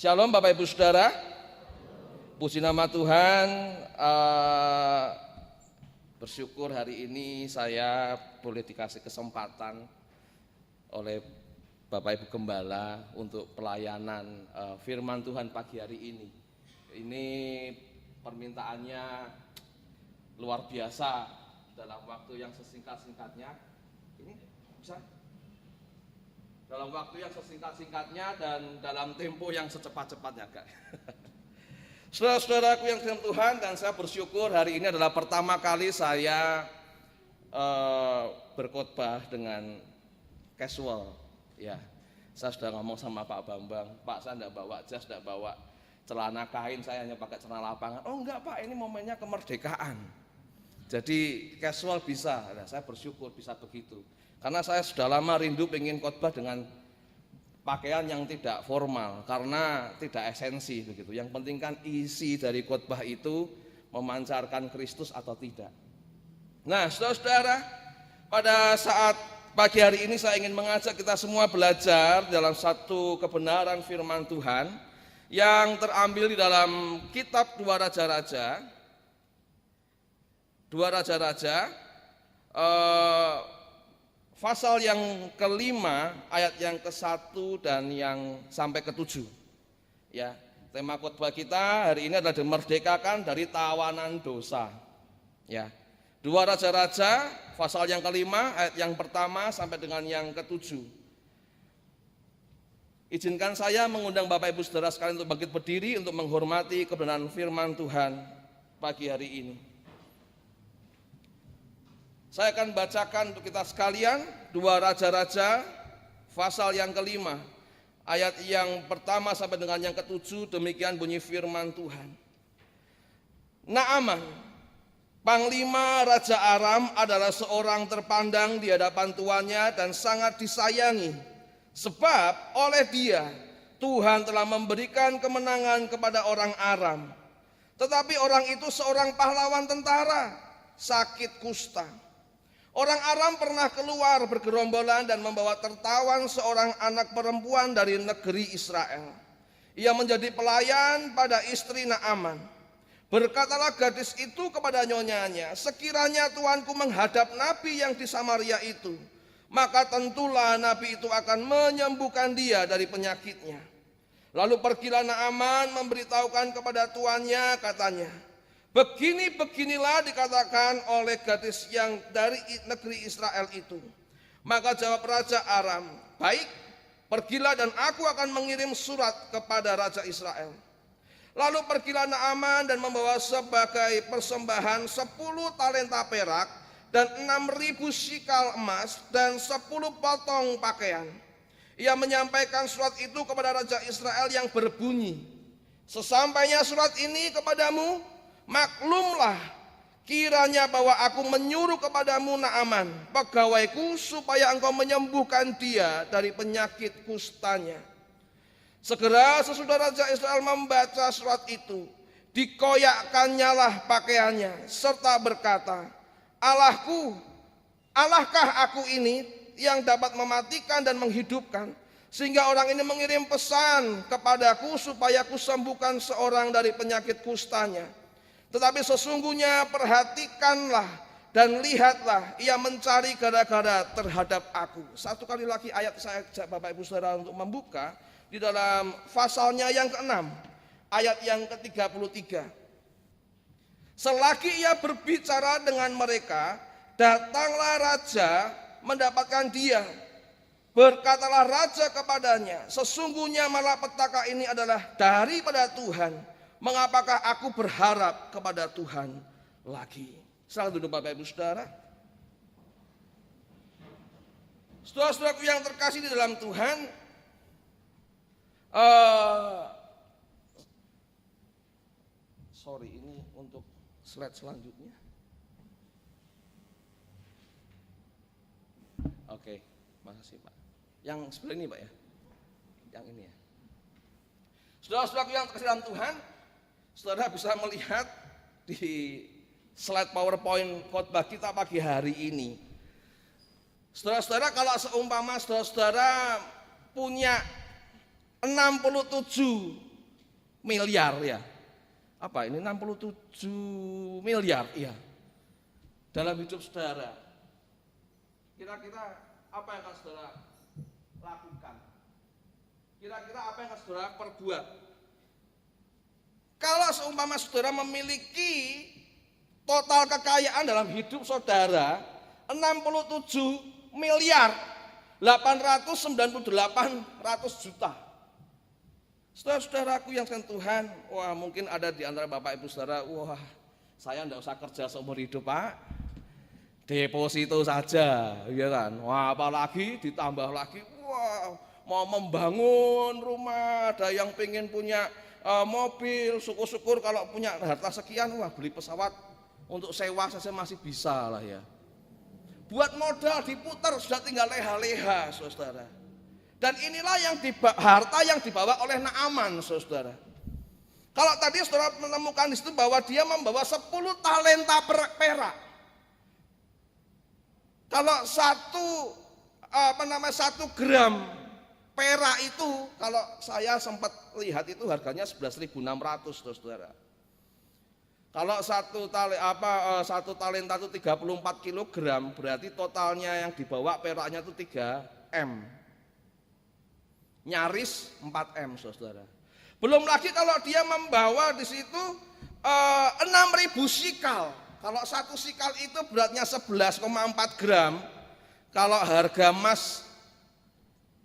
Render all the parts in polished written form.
Shalom Bapak Ibu Saudara, puji nama Tuhan. Bersyukur hari ini saya boleh dikasih kesempatan oleh Bapak Ibu Gembala untuk pelayanan firman Tuhan pagi hari ini. Ini permintaannya luar biasa dalam waktu yang sesingkat-singkatnya. Ini bisa? Dalam waktu yang sesingkat-singkatnya dan dalam tempo yang secepat-cepatnya, Kak. Saudara-saudaraku yang dalam Tuhan, dan saya bersyukur hari ini adalah pertama kali saya berkhotbah dengan casual. Ya, saya sudah ngomong sama Pak Bambang, Pak saya tidak bawa jas, tidak bawa celana kain, saya hanya pakai celana lapangan. Oh enggak Pak, ini momennya kemerdekaan. Jadi casual bisa. Nah, saya bersyukur bisa begitu. Karena saya sudah lama rindu ingin khotbah dengan pakaian yang tidak formal, karena tidak esensi begitu. Yang penting kan isi dari khotbah itu memancarkan Kristus atau tidak. Nah, saudara-saudara, pada saat pagi hari ini saya ingin mengajak kita semua belajar dalam satu kebenaran firman Tuhan yang terambil di dalam kitab Dua Raja-Raja. Pasal yang kelima, ayat yang ke-1 dan yang sampai ke-7. Ya, tema khotbah kita hari ini adalah dimerdekakan dari tawanan dosa. Ya, Dua Raja-Raja, pasal yang kelima, ayat yang pertama sampai dengan yang ke-7. Izinkan saya mengundang Bapak Ibu Saudara sekalian untuk bangkit berdiri untuk menghormati kebenaran firman Tuhan pagi hari ini. Saya akan bacakan untuk kita sekalian Dua Raja-Raja pasal yang kelima, ayat yang pertama sampai dengan yang ke-7. Demikian bunyi firman Tuhan. Naaman, panglima Raja Aram, adalah seorang terpandang di hadapan tuannya dan sangat disayangi, sebab oleh dia Tuhan telah memberikan kemenangan kepada orang Aram. Tetapi orang itu seorang pahlawan tentara, sakit kusta. Orang Aram pernah keluar bergerombolan dan membawa tertawan seorang anak perempuan dari negeri Israel. Ia menjadi pelayan pada istri Naaman. Berkatalah gadis itu kepada nyonyanya, sekiranya tuanku menghadap nabi yang di Samaria itu, maka tentulah nabi itu akan menyembuhkan dia dari penyakitnya. Lalu pergilah Naaman memberitahukan kepada tuannya, katanya, beginilah dikatakan oleh gadis yang dari negeri Israel itu. Maka jawab Raja Aram, baik, pergilah dan aku akan mengirim surat kepada Raja Israel. Lalu pergilah Naaman dan membawa sebagai persembahan 10 talenta perak dan 6.000 sikal emas dan 10 potong pakaian. Ia menyampaikan surat itu kepada Raja Israel yang berbunyi, sesampainya surat ini kepadamu, maklumlah kiranya bahwa aku menyuruh kepadamu Naaman, pegawaiku, supaya engkau menyembuhkan dia dari penyakit kustanya. Segera sesudah Raja Israel membaca surat itu, dikoyakkannyalah pakaiannya serta berkata, Allahku, Allahkah aku ini yang dapat mematikan dan menghidupkan, sehingga orang ini mengirim pesan kepadaku supaya aku sembuhkan seorang dari penyakit kustanya. Tetapi sesungguhnya perhatikanlah dan lihatlah, ia mencari gara-gara terhadap aku. Satu kali lagi ayat saya ajak Bapak Ibu Saudara untuk membuka di dalam pasalnya yang ke-6, ayat yang ke-33. Selagi ia berbicara dengan mereka, datanglah raja mendapatkan dia. Berkatalah raja kepadanya, sesungguhnya malapetaka ini adalah daripada Tuhan. Mengapakah aku berharap kepada Tuhan lagi? Selamat duduk Bapak Ibu Saudara. Saudara-saudaraku yang terkasih di dalam Tuhan, ini untuk slide selanjutnya. Oke, makasih Pak. Yang sebelah ini Pak ya, yang ini ya. Saudara-saudaraku yang terkasih dalam Tuhan, saudara bisa melihat di slide PowerPoint khotbah kita pagi hari ini. Saudara-saudara, kalau seumpama saudara-saudara punya 67 miliar ya. Apa ini 67 miliar ya. Dalam hidup saudara. Kira-kira apa yang akan saudara lakukan? Kira-kira apa yang akan saudara perbuat? Kalau seumpama saudara memiliki total kekayaan dalam hidup saudara 67 miliar 898 juta. Saudara-saudaraku yang sekalian Tuhan, wah mungkin ada di antara Bapak Ibu Saudara, wah saya enggak usah kerja seumur hidup Pak, deposito saja, ya kan. Wah apalagi ditambah lagi, wah mau membangun rumah, ada yang pengen punya mobil, syukur-syukur kalau punya harta sekian, wah beli pesawat untuk sewa saja masih bisa lah ya. Buat modal diputar sudah tinggal leha-leha saudara. Dan inilah yang harta yang dibawa oleh Naaman saudara. Kalau tadi saudara menemukan di situ bahwa dia membawa 10 talenta perak. Kalau 1 gram perak itu, kalau saya sempat lihat itu harganya 11.600 saudara. Kalau satu talenta itu 34 kilogram, berarti totalnya yang dibawa peraknya itu 3 M. Nyaris 4 M saudara. Belum lagi kalau dia membawa di situ 6.000 sikal. Kalau 1 sikal itu beratnya 11,4 gram. Kalau harga emas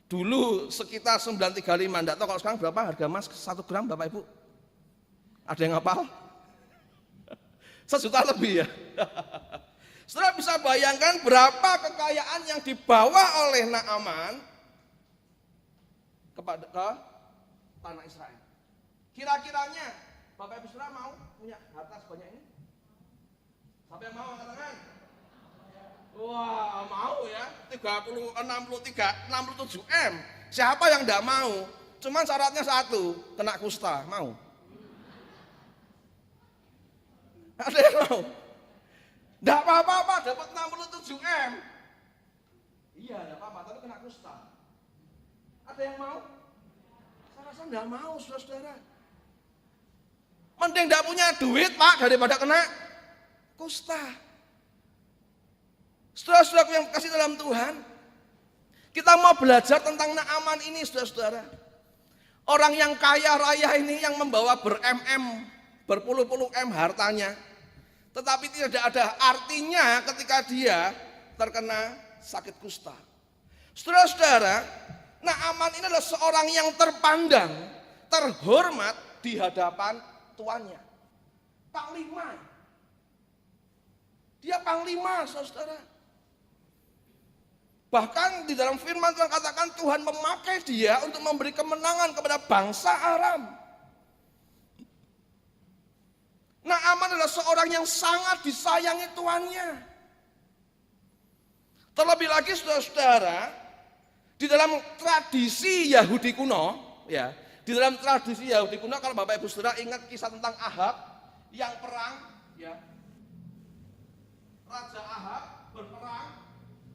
dulu sekitar 935, enggak tahu kalau sekarang berapa harga emas 1 gram Bapak Ibu? Ada yang hafal? 1 juta lebih ya. Saudara bisa bayangkan berapa kekayaan yang dibawa oleh Naaman ke tanah Israel. Kira-kiranya Bapak Ibu Saudara mau punya harta sebanyak ini? Siapa yang mau angkat tangan? Wah mau ya, 67 M. Siapa yang enggak mau? Cuman syaratnya satu, kena kusta, mau? Ada yang mau? Enggak apa-apa dapat 67 M. Iya enggak apa-apa, tapi kena kusta. Ada yang mau? Saya rasa enggak mau saudara-saudara. Mending enggak punya duit Pak daripada kena kusta. Saudara-saudaraku yang kasih dalam Tuhan, kita mau belajar tentang Naaman ini saudara-saudara. Orang yang kaya raya ini yang membawa berpuluh-puluh M hartanya, tetapi tidak ada artinya ketika dia terkena sakit kusta. Saudara-saudara, Naaman ini adalah seorang yang terpandang, terhormat di hadapan tuannya. Panglima. Dia panglima, saudara. Bahkan di dalam firman Tuhan katakan Tuhan memakai dia untuk memberi kemenangan kepada bangsa Aram. Naaman adalah seorang yang sangat disayangi tuannya. Terlebih lagi saudara-saudara, di dalam tradisi Yahudi kuno, ya, di dalam tradisi Yahudi kuno, kalau Bapak Ibu Saudara ingat kisah tentang Ahab yang perang, ya, Raja Ahab berperang,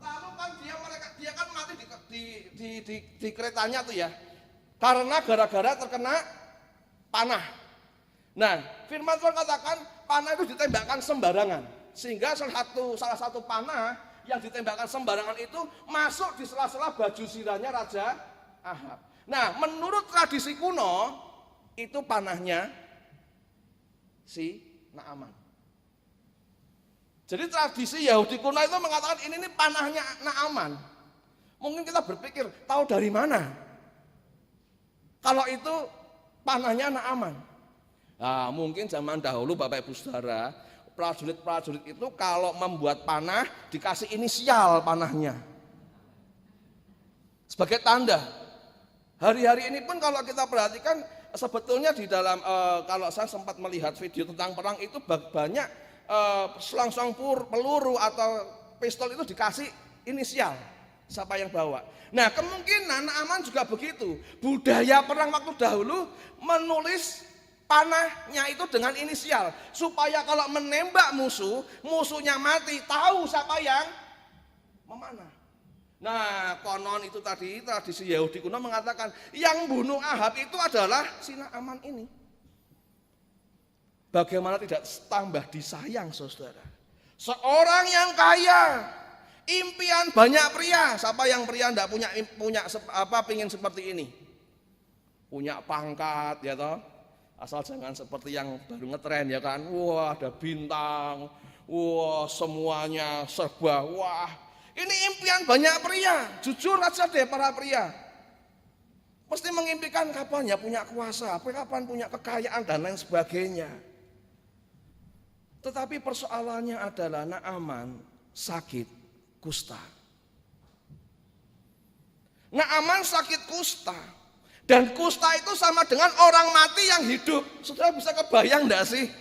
lalu kan dia kan mati di keretanya tuh ya, karena gara-gara terkena panah. Nah, firman Tuhan katakan panah itu ditembakkan sembarangan, sehingga salah satu panah yang ditembakkan sembarangan itu masuk di sela-sela baju sirahnya Raja Ahab. Nah, menurut tradisi kuno itu panahnya si Naaman. Jadi tradisi Yahudi kuno itu mengatakan ini panahnya Naaman. Mungkin kita berpikir, tahu dari mana? Kalau itu panahnya Naaman. Nah, mungkin zaman dahulu Bapak Ibu Saudara, prajurit-prajurit itu kalau membuat panah dikasih inisial panahnya sebagai tanda. Hari-hari ini pun kalau kita perhatikan sebetulnya di dalam kalau saya sempat melihat video tentang perang itu banyak selang-selang peluru atau pistol itu dikasih inisial siapa yang bawa. Nah kemungkinan Naaman juga begitu. Budaya perang waktu dahulu menulis panahnya itu dengan inisial supaya kalau menembak musuhnya mati, tahu siapa yang memanah. Nah konon itu tadi tradisi Yahudi kuno mengatakan yang bunuh Ahab itu adalah si Naaman ini. bagaimana tidak tambah disayang, saudara? Seorang yang kaya, impian banyak pria. Siapa yang pria tidak pingin seperti ini? Punya pangkat, ya toh? Asal jangan seperti yang baru ngetren, ya kan? Wah, ada bintang, wah semuanya serba, wah. Ini impian banyak pria. Jujur aja deh para pria. Mesti mengimpikan kapan ya punya kuasa, kapan punya kekayaan dan lain sebagainya. Tetapi persoalannya adalah Naaman sakit kusta. Naaman sakit kusta. Dan kusta itu sama dengan orang mati yang hidup. Saudara bisa kebayang enggak sih?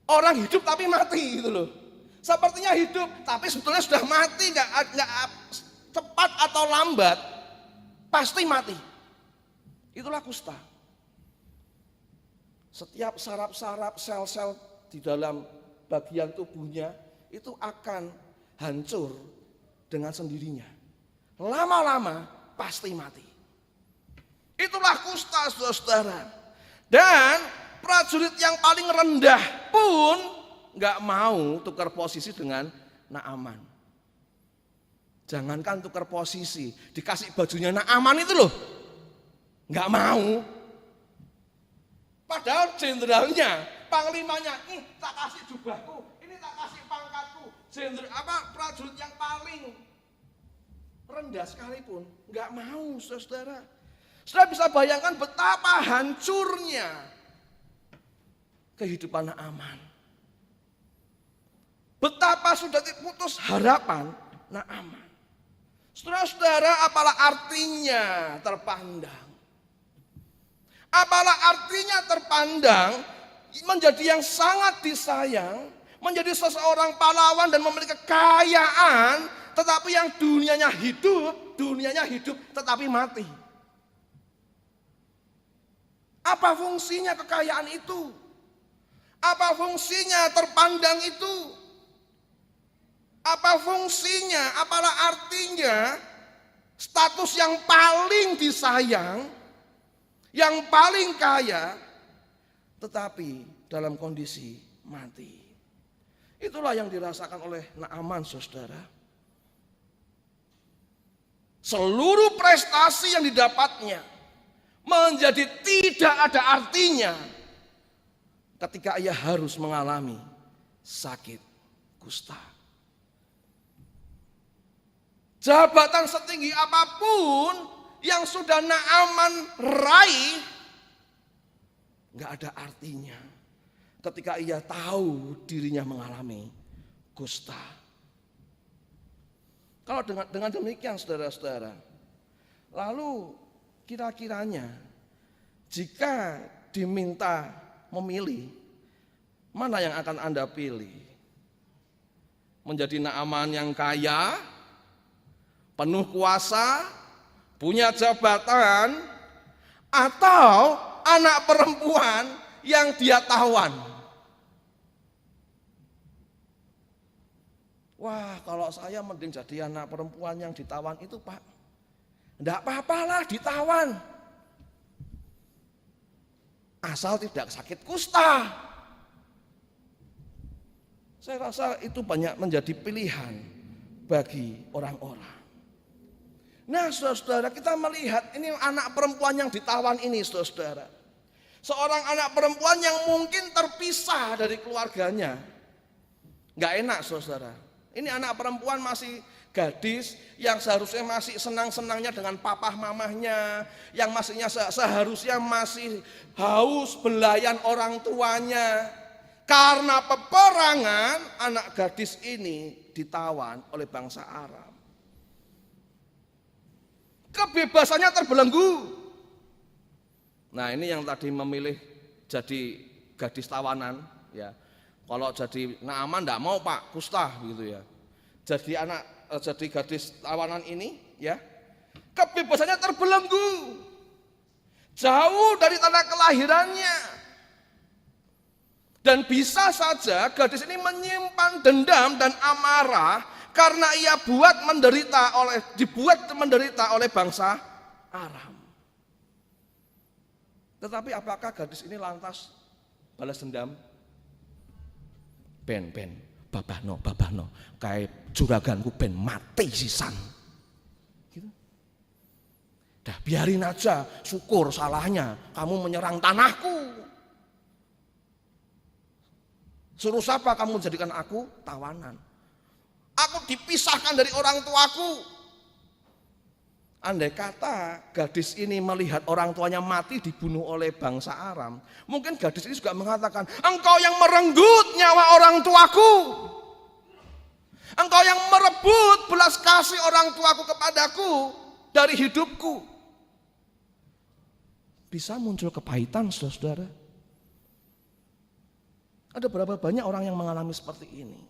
Orang hidup tapi mati gitu loh. Sepertinya hidup tapi sebetulnya sudah mati, enggak cepat atau lambat pasti mati. Itulah kusta. Setiap saraf-saraf, sel-sel di dalam bagian tubuhnya itu akan hancur dengan sendirinya. Lama-lama pasti mati. Itulah kusta, saudara. Dan prajurit yang paling rendah pun nggak mau tukar posisi dengan Naaman. Jangankan tukar posisi, dikasih bajunya Naaman itu loh, nggak mau. Padahal jenderalnya, panglimanya, ini tak kasih jubahku, ini tak kasih pangkatku. Prajurit yang paling rendah sekalipun nggak mau, saudara. Saudara bisa bayangkan betapa hancurnya kehidupan Naaman. Betapa sudah putus harapan Naaman. Saudara-saudara, apalah artinya terpandang? Apalah artinya terpandang menjadi yang sangat disayang, menjadi seseorang pahlawan dan memiliki kekayaan, tetapi yang dunianya hidup tetapi mati. Apa fungsinya kekayaan itu? Apa fungsinya terpandang itu? Apa fungsinya? Apalah artinya status yang paling disayang, yang paling kaya, tetapi dalam kondisi mati? Itulah yang dirasakan oleh Naaman, saudara. Seluruh prestasi yang didapatnya menjadi tidak ada artinya ketika ia harus mengalami sakit kusta. Jabatan setinggi apapun yang sudah Naaman raih, nggak ada artinya ketika ia tahu dirinya mengalami kusta. Kalau dengan demikian, saudara-saudara, lalu kira-kiranya jika diminta memilih, mana yang akan Anda pilih? Menjadi Naaman yang kaya, penuh kuasa, punya jabatan, atau anak perempuan yang dia tawan? Wah, kalau saya mending jadi anak perempuan yang ditawan itu, Pak. Enggak apa-apalah ditawan. Asal tidak sakit kusta. Saya rasa itu banyak menjadi pilihan bagi orang-orang. Nah, saudara-saudara, kita melihat ini anak perempuan yang ditawan ini, saudara-saudara. Seorang anak perempuan yang mungkin terpisah dari keluarganya. Enggak enak, saudara. Ini anak perempuan masih gadis yang seharusnya masih senang-senangnya dengan papah mamahnya, yang seharusnya masih haus belayan orang tuanya. Karena peperangan, anak gadis ini ditawan oleh bangsa Aram. Kebebasannya terbelenggu. Nah, ini yang tadi memilih jadi gadis tawanan, ya. Kalau jadi Naaman enggak mau, Pak, kusta gitu ya. Jadi gadis tawanan ini, ya, kebebasannya terbelenggu, jauh dari tanah kelahirannya, dan bisa saja gadis ini menyimpan dendam dan amarah karena ia dibuat menderita oleh bangsa Aram. Tetapi apakah gadis ini lantas balas dendam? ben babahno kayak juraganku ben mati sisan. Gitu. Dah biarin aja, syukur salahnya kamu menyerang tanahku. Suruh siapa kamu jadikan aku tawanan? Aku dipisahkan dari orang tuaku. Andai kata gadis ini melihat orang tuanya mati dibunuh oleh bangsa Aram, mungkin gadis ini juga mengatakan, engkau yang merenggut nyawa orang tuaku. Engkau yang merebut belas kasih orang tuaku kepadaku dari hidupku. Bisa muncul kepahitan, saudara. Ada berapa banyak orang yang mengalami seperti ini.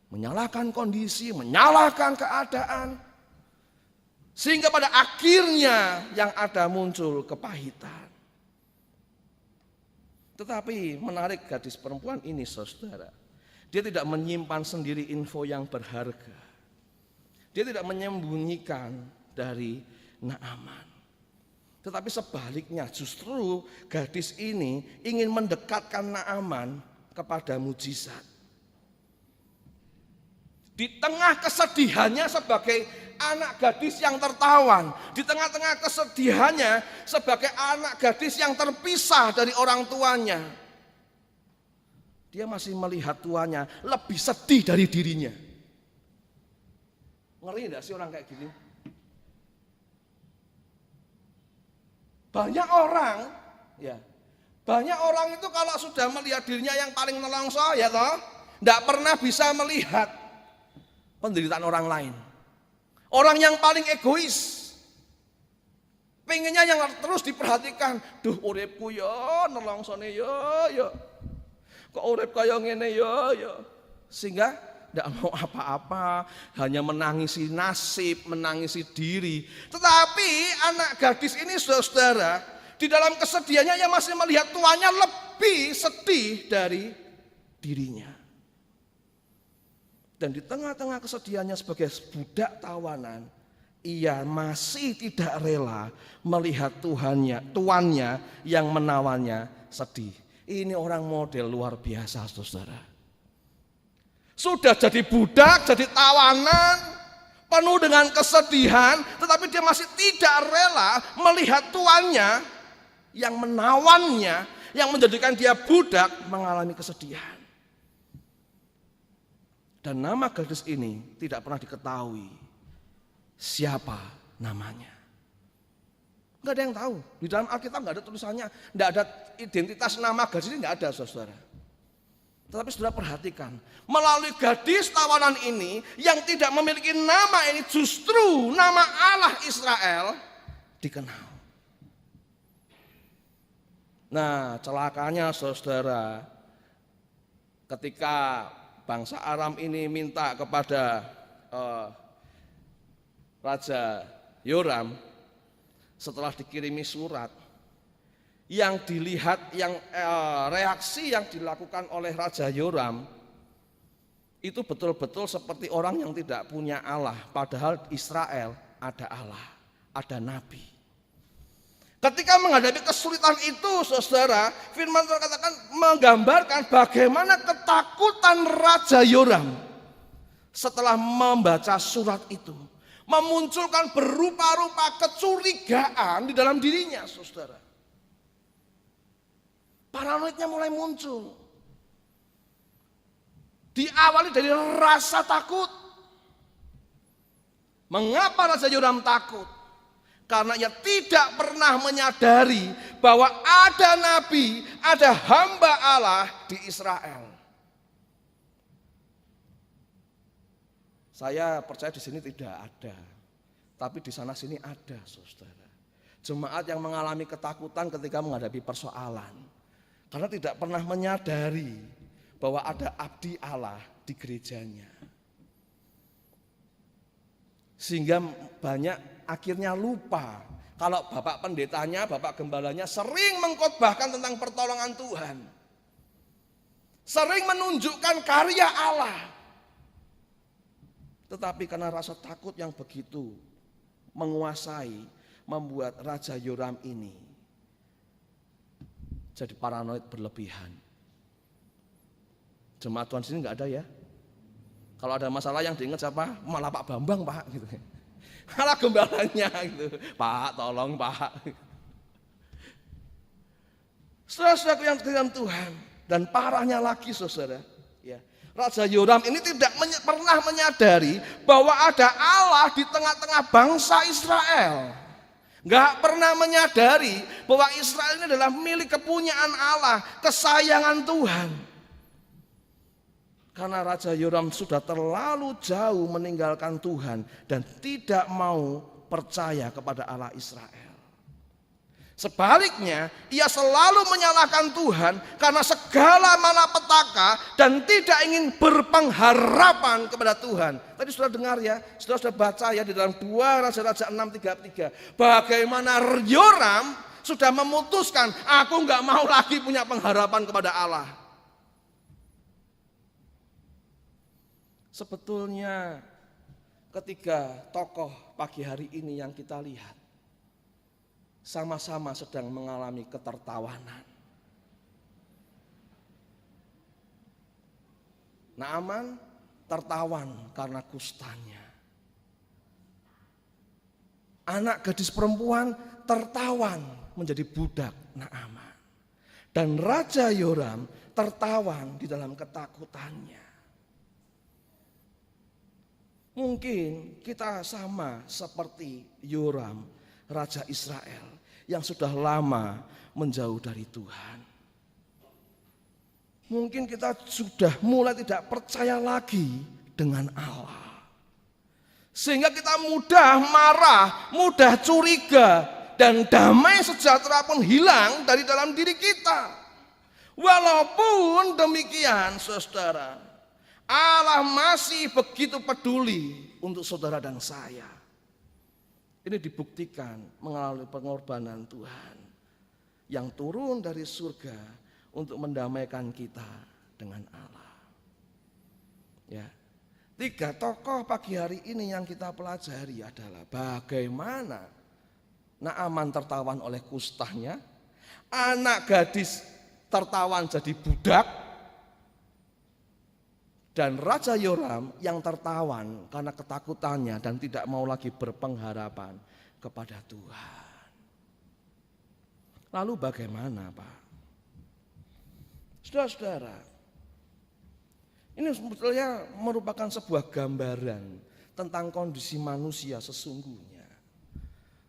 Menyalahkan kondisi, menyalahkan keadaan. Sehingga pada akhirnya yang ada muncul kepahitan. Tetapi menarik gadis perempuan ini, saudara. Dia tidak menyimpan sendiri info yang berharga. Dia tidak menyembunyikan dari Naaman. Tetapi sebaliknya justru gadis ini ingin mendekatkan Naaman kepada mujizat. Di tengah kesedihannya sebagai anak gadis yang tertawan, di tengah-tengah kesedihannya sebagai anak gadis yang terpisah dari orang tuanya, dia masih melihat tuanya lebih sedih dari dirinya. Ngeri enggak sih orang kayak gini? Banyak orang itu kalau sudah melihat dirinya yang paling nelongso ya toh, enggak pernah bisa melihat penderitaan orang lain. Orang yang paling egois, pengennya yang terus diperhatikan. Duh uripku ya, nelongsone ya. Kok urip kaya ngene ya. Sehingga tidak mau apa-apa, hanya menangisi nasib, menangisi diri. Tetapi anak gadis ini saudara, di dalam kesedihannya ia masih melihat tuanya lebih sedih dari dirinya. Dan di tengah-tengah kesedihannya sebagai budak tawanan, ia masih tidak rela melihat tuannya yang menawannya sedih. Ini orang model luar biasa, saudara. Sudah jadi budak, jadi tawanan, penuh dengan kesedihan, tetapi dia masih tidak rela melihat tuannya yang menawannya, yang menjadikan dia budak mengalami kesedihan. Dan nama gadis ini tidak pernah diketahui siapa namanya. Enggak ada yang tahu. Di dalam Alkitab enggak ada tulisannya, enggak ada identitas nama gadis ini, enggak ada, saudara. Tetapi saudara perhatikan, melalui gadis tawanan ini yang tidak memiliki nama ini, justru nama Allah Israel dikenal. Nah, celakanya saudara, ketika bangsa Aram ini minta kepada Raja Yoram, setelah dikirimi surat, yang dilihat, reaksi yang dilakukan oleh Raja Yoram itu betul-betul seperti orang yang tidak punya Allah, padahal Israel ada Allah, ada Nabi. Ketika menghadapi kesulitan itu, saudara, firman Tuhan katakan menggambarkan bagaimana ketakutan Raja Yoram setelah membaca surat itu, memunculkan berupa-rupa kecurigaan di dalam dirinya, saudara. Paranoidnya mulai muncul. Diawali dari rasa takut. Mengapa Raja Yoram takut? Karena ia tidak pernah menyadari bahwa ada nabi, ada hamba Allah di Israel. Saya percaya di sini tidak ada, tapi di sana sini ada, saudara. Jemaat yang mengalami ketakutan ketika menghadapi persoalan, karena tidak pernah menyadari bahwa ada abdi Allah di gerejanya. Sehingga banyak akhirnya lupa kalau bapak pendetanya, bapak gembalanya sering mengkhotbahkan tentang pertolongan Tuhan. Sering menunjukkan karya Allah. Tetapi karena rasa takut yang begitu menguasai, membuat Raja Yoram ini jadi paranoid berlebihan. Jemaat Tuhan sini nggak ada ya. Kalau ada masalah yang diingat siapa? Malah Pak Bambang Pak gitu. Malah gembalanya gitu. Pak tolong Pak. Saudara-saudara yang dalam Tuhan. Dan parahnya lagi saudara. Ya. Raja Yoram ini tidak pernah menyadari bahwa ada Allah di tengah-tengah bangsa Israel. Nggak pernah menyadari bahwa Israel ini adalah milik kepunyaan Allah, kesayangan Tuhan. Karena Raja Yoram sudah terlalu jauh meninggalkan Tuhan dan tidak mau percaya kepada Allah Israel. Sebaliknya, ia selalu menyalahkan Tuhan karena segala malapetaka dan tidak ingin berpengharapan kepada Tuhan. Tadi sudah dengar ya, sudah baca ya di dalam 2 Raja-Raja 6:33. Bagaimana Yoram sudah memutuskan, aku nggak mau lagi punya pengharapan kepada Allah. Sebetulnya ketiga tokoh pagi hari ini yang kita lihat sama-sama sedang mengalami ketertawanan. Naaman tertawan karena kustanya. Anak gadis perempuan tertawan menjadi budak Naaman. Dan Raja Yoram tertawan di dalam ketakutannya. Mungkin kita sama seperti Yoram, Raja Israel yang sudah lama menjauh dari Tuhan. Mungkin kita sudah mulai tidak percaya lagi dengan Allah. Sehingga kita mudah marah, mudah curiga, dan damai sejahtera pun hilang dari dalam diri kita. Walaupun demikian saudara, Allah masih begitu peduli untuk saudara dan saya. Ini dibuktikan melalui pengorbanan Tuhan yang turun dari surga untuk mendamaikan kita dengan Allah. Ya. 3 tokoh pagi hari ini yang kita pelajari adalah bagaimana Naaman tertawan oleh kustahnya, anak gadis tertawan jadi budak, dan Raja Yoram yang tertawan karena ketakutannya dan tidak mau lagi berpengharapan kepada Tuhan. Lalu bagaimana Pak? Saudara-saudara, ini sebetulnya merupakan sebuah gambaran tentang kondisi manusia sesungguhnya.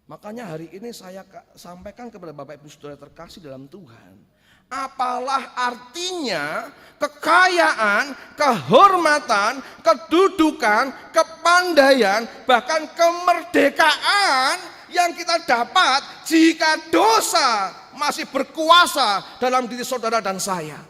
Makanya hari ini saya sampaikan kepada Bapak Ibu Saudara terkasih dalam Tuhan. Apalah artinya kekayaan, kehormatan, kedudukan, kepandaian, bahkan kemerdekaan yang kita dapat jika dosa masih berkuasa dalam diri saudara dan saya.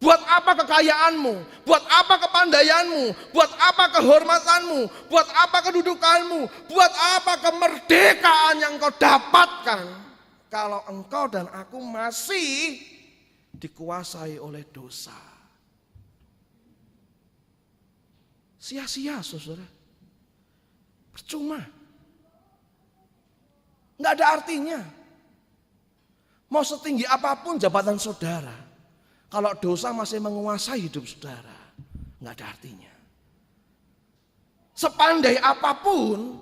Buat apa kekayaanmu? Buat apa kepandaianmu? Buat apa kehormatanmu? Buat apa kedudukanmu? Buat apa kemerdekaan yang kau dapatkan? Kalau engkau dan aku masih dikuasai oleh dosa. Sia-sia saudara. Percuma. Nggak ada artinya. Mau setinggi apapun jabatan saudara, kalau dosa masih menguasai hidup saudara, nggak ada artinya. Sepandai apapun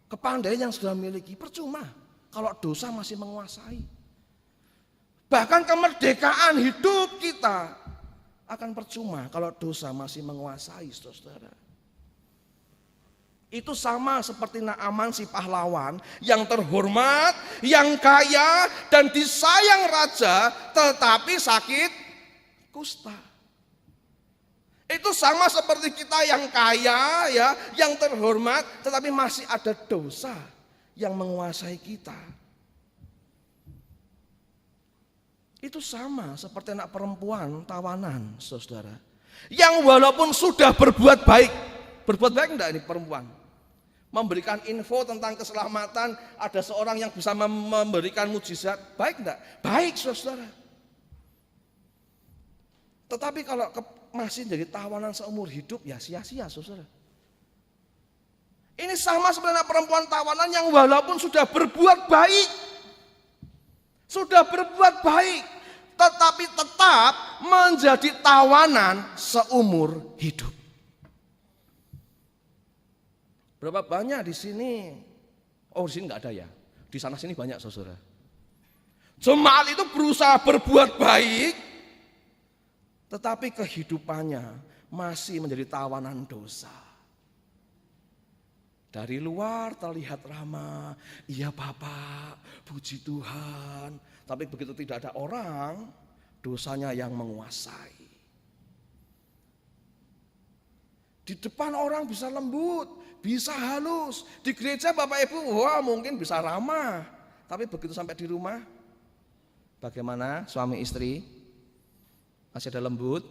kepandaian yang sudah miliki, percuma kalau dosa masih menguasai. Bahkan kemerdekaan hidup kita akan percuma kalau dosa masih menguasai, saudara. Itu sama seperti Naaman si pahlawan yang terhormat, yang kaya dan disayang raja, tetapi sakit kusta. Itu sama seperti kita yang kaya ya, yang terhormat, tetapi masih ada dosa yang menguasai kita. Itu sama seperti anak perempuan tawanan, saudara. Yang walaupun sudah berbuat baik enggak ini perempuan? Memberikan info tentang keselamatan, ada seorang yang bisa memberikan mujizat, baik enggak? Baik, saudara. Tetapi kalau masih jadi tawanan seumur hidup, ya sia-sia, saudara. Ini sama sebenarnya perempuan tawanan yang walaupun sudah berbuat baik, tetapi tetap menjadi tawanan seumur hidup. Berapa banyak di sini? Oh, di sini nggak ada ya. Di sana sini banyak, saudara. Jemaat itu berusaha berbuat baik, tetapi kehidupannya masih menjadi tawanan dosa. Dari luar terlihat ramah, iya Bapak, puji Tuhan. Tapi begitu tidak ada orang, dosanya yang menguasai. Di depan orang bisa lembut, bisa halus. Di gereja Bapak Ibu, wah mungkin bisa ramah. Tapi begitu sampai di rumah, bagaimana suami istri? Masih ada lembut?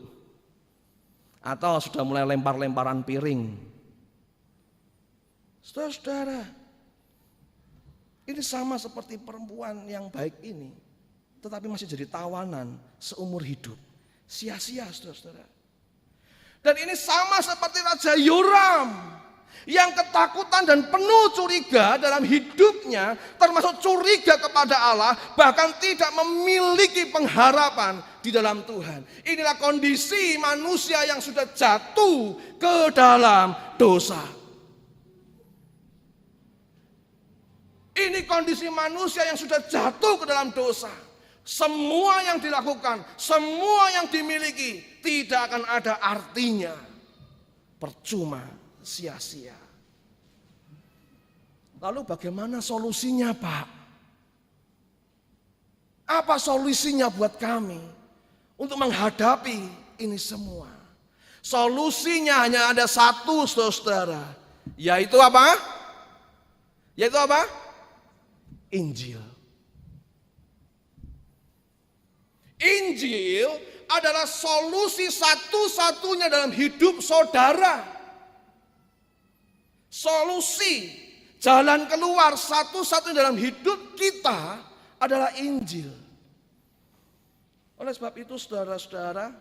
Atau sudah mulai lempar-lemparan piring? Saudara, ini sama seperti perempuan yang baik ini, tetapi masih jadi tawanan seumur hidup. Sia-sia, saudara. Dan ini sama seperti Raja Yoram yang ketakutan dan penuh curiga dalam hidupnya, termasuk curiga kepada Allah, bahkan tidak memiliki pengharapan di dalam Tuhan. Inilah kondisi manusia yang sudah jatuh ke dalam dosa. Ini kondisi manusia yang sudah jatuh ke dalam dosa. Semua yang dilakukan, semua yang dimiliki tidak akan ada artinya. Percuma, sia-sia. Lalu bagaimana solusinya, Pak? Apa solusinya buat kami untuk menghadapi ini semua? Solusinya hanya ada satu, saudara. Yaitu apa? Yaitu apa? Injil. Injil adalah solusi satu-satunya dalam hidup saudara. Solusi, jalan keluar satu-satunya dalam hidup kita adalah Injil. Oleh sebab itu saudara-saudara,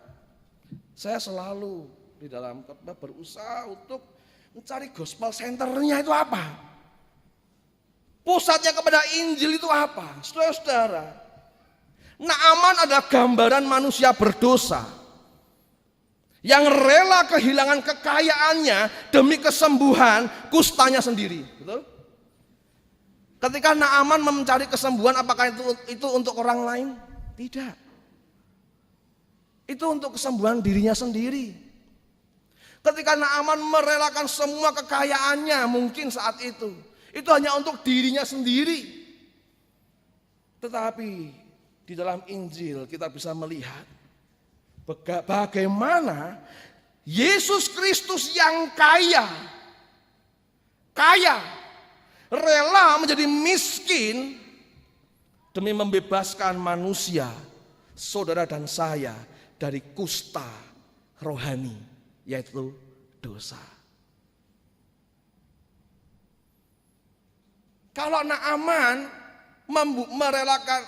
saya selalu di dalam khotbah berusaha untuk mencari gospel centernya itu apa. Pusatnya kepada Injil itu apa? Saudara-saudara, Naaman adalah gambaran manusia berdosa yang rela kehilangan kekayaannya demi kesembuhan kustanya sendiri. Betul? Ketika Naaman mencari kesembuhan, apakah itu untuk orang lain? Tidak. Itu untuk kesembuhan dirinya sendiri. Ketika Naaman merelakan semua kekayaannya mungkin saat itu hanya untuk dirinya sendiri. Tetapi di dalam Injil kita bisa melihat bagaimana Yesus Kristus yang kaya rela menjadi miskin demi membebaskan manusia, saudara dan saya, dari kusta rohani, yaitu dosa. Kalau Naaman merelakan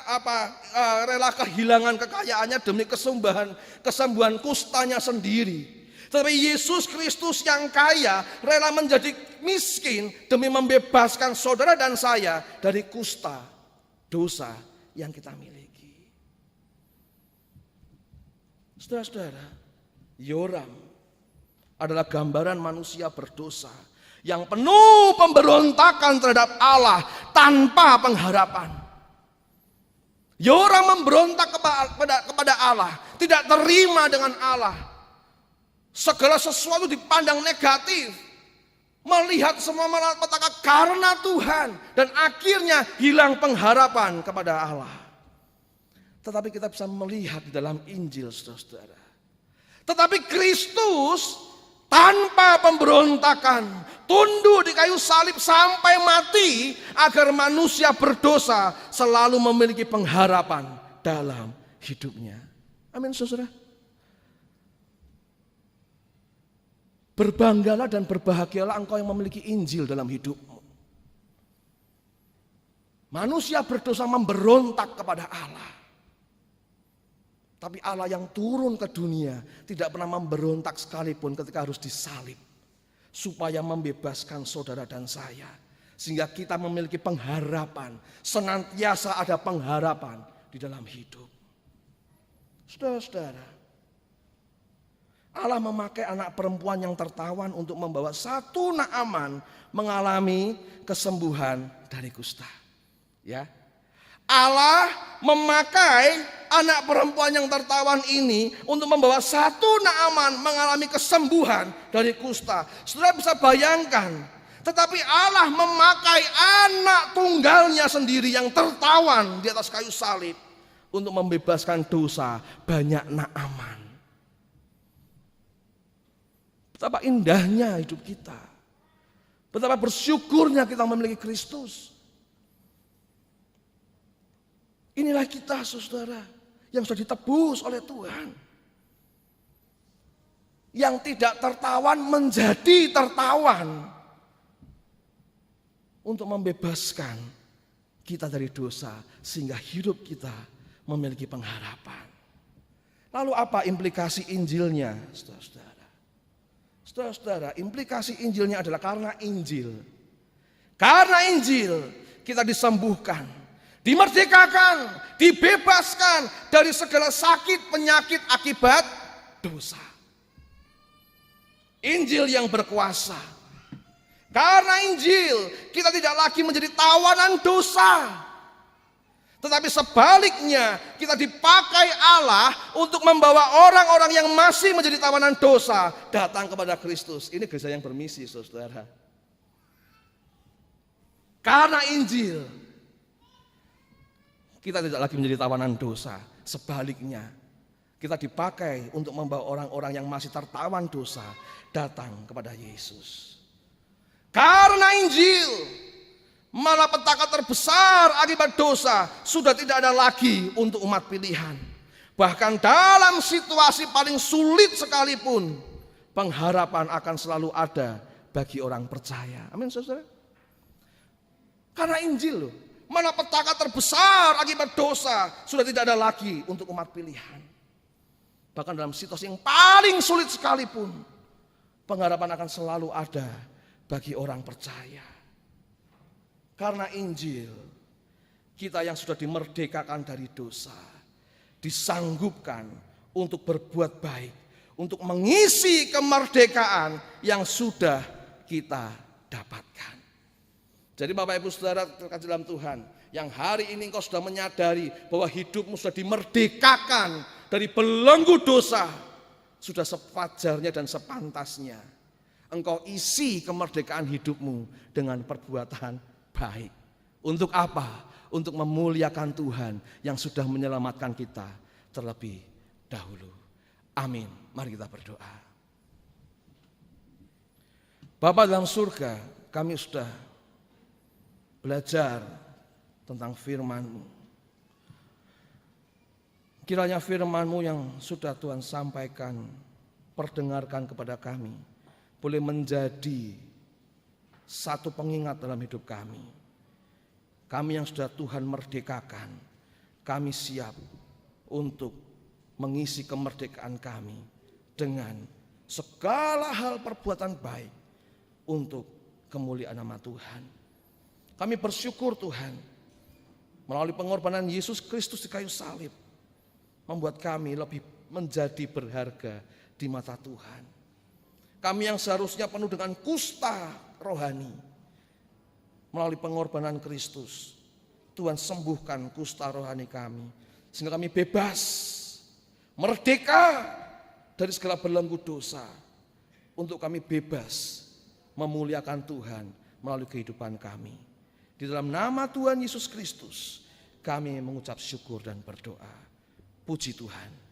rela kehilangan kekayaannya demi kesembuhan kustanya sendiri. Tetapi Yesus Kristus yang kaya rela menjadi miskin demi membebaskan saudara dan saya dari kusta dosa yang kita miliki. Saudara-saudara, Yoram adalah gambaran manusia berdosa yang penuh pemberontakan terhadap Allah tanpa pengharapan. Yoram memberontak kepada Allah, tidak terima dengan Allah. Segala sesuatu dipandang negatif, melihat semua malapetaka karena Tuhan, dan akhirnya hilang pengharapan kepada Allah. Tetapi kita bisa melihat di dalam Injil, saudara-saudara. Tetapi Kristus tanpa pemberontakan, tunduk di kayu salib sampai mati agar manusia berdosa selalu memiliki pengharapan dalam hidupnya. Amin, saudara. Berbanggalah dan berbahagialah engkau yang memiliki Injil dalam hidupmu. Manusia berdosa memberontak kepada Allah. Tapi Allah yang turun ke dunia tidak pernah memberontak sekalipun ketika harus disalib. Supaya membebaskan saudara dan saya. Sehingga kita memiliki pengharapan. Senantiasa ada pengharapan di dalam hidup. Saudara-saudara, Allah memakai anak perempuan yang tertawan untuk membawa satu Naaman mengalami kesembuhan dari kusta. Ya, Allah memakai anak perempuan yang tertawan ini untuk membawa satu Naaman mengalami kesembuhan dari kusta. Saudara bisa bayangkan, tetapi Allah memakai anak tunggalnya sendiri yang tertawan di atas kayu salib untuk membebaskan dosa banyak Naaman. Betapa indahnya hidup kita. Betapa bersyukurnya kita memiliki Kristus. Inilah kita, saudara, yang sudah ditebus oleh Tuhan. Yang tidak tertawan menjadi tertawan untuk membebaskan kita dari dosa sehingga hidup kita memiliki pengharapan. Lalu apa implikasi Injilnya, saudara-saudara? Saudara-saudara, implikasi Injilnya adalah karena Injil. Karena Injil kita disembuhkan, dimerdekakan, dibebaskan dari segala sakit penyakit akibat dosa. Injil yang berkuasa. Karena Injil kita tidak lagi menjadi tawanan dosa. Tetapi sebaliknya kita dipakai Allah untuk membawa orang-orang yang masih menjadi tawanan dosa datang kepada Kristus. Ini gereja yang bermisi, saudara. Karena Injil kita tidak lagi menjadi tawanan dosa. Sebaliknya kita dipakai untuk membawa orang-orang yang masih tertawan dosa datang kepada Yesus. Karena Injil malapetaka terbesar akibat dosa sudah tidak ada lagi untuk umat pilihan. Bahkan dalam situasi paling sulit sekalipun, pengharapan akan selalu ada bagi orang percaya. Amin, saudara. Karena Injil loh, malapetaka terbesar akibat dosa sudah tidak ada lagi untuk umat pilihan. Bahkan dalam situasi yang paling sulit sekalipun, pengharapan akan selalu ada bagi orang percaya. Karena Injil, kita yang sudah dimerdekakan dari dosa, disanggupkan untuk berbuat baik, untuk mengisi kemerdekaan yang sudah kita dapatkan. Jadi Bapak Ibu Saudara terkasih dalam Tuhan, yang hari ini engkau sudah menyadari bahwa hidupmu sudah dimerdekakan dari belenggu dosa, sudah sewajarnya dan sepantasnya engkau isi kemerdekaan hidupmu dengan perbuatan baik. Untuk apa? Untuk memuliakan Tuhan yang sudah menyelamatkan kita terlebih dahulu. Amin. Mari kita berdoa. Bapa dalam surga, kami sudah belajar tentang firman-Mu. Kiranya firman-Mu yang sudah Tuhan sampaikan, perdengarkan kepada kami, boleh menjadi satu pengingat dalam hidup kami. Kami yang sudah Tuhan merdekakan, kami siap untuk mengisi kemerdekaan kami dengan segala hal perbuatan baik untuk kemuliaan nama Tuhan. Kami bersyukur Tuhan, melalui pengorbanan Yesus Kristus di kayu salib, membuat kami lebih menjadi berharga di mata Tuhan. Kami yang seharusnya penuh dengan kusta rohani, melalui pengorbanan Kristus, Tuhan sembuhkan kusta rohani kami, sehingga kami bebas, merdeka dari segala belenggu dosa, untuk kami bebas memuliakan Tuhan melalui kehidupan kami. Di dalam nama Tuhan Yesus Kristus, kami mengucap syukur dan berdoa. Puji Tuhan.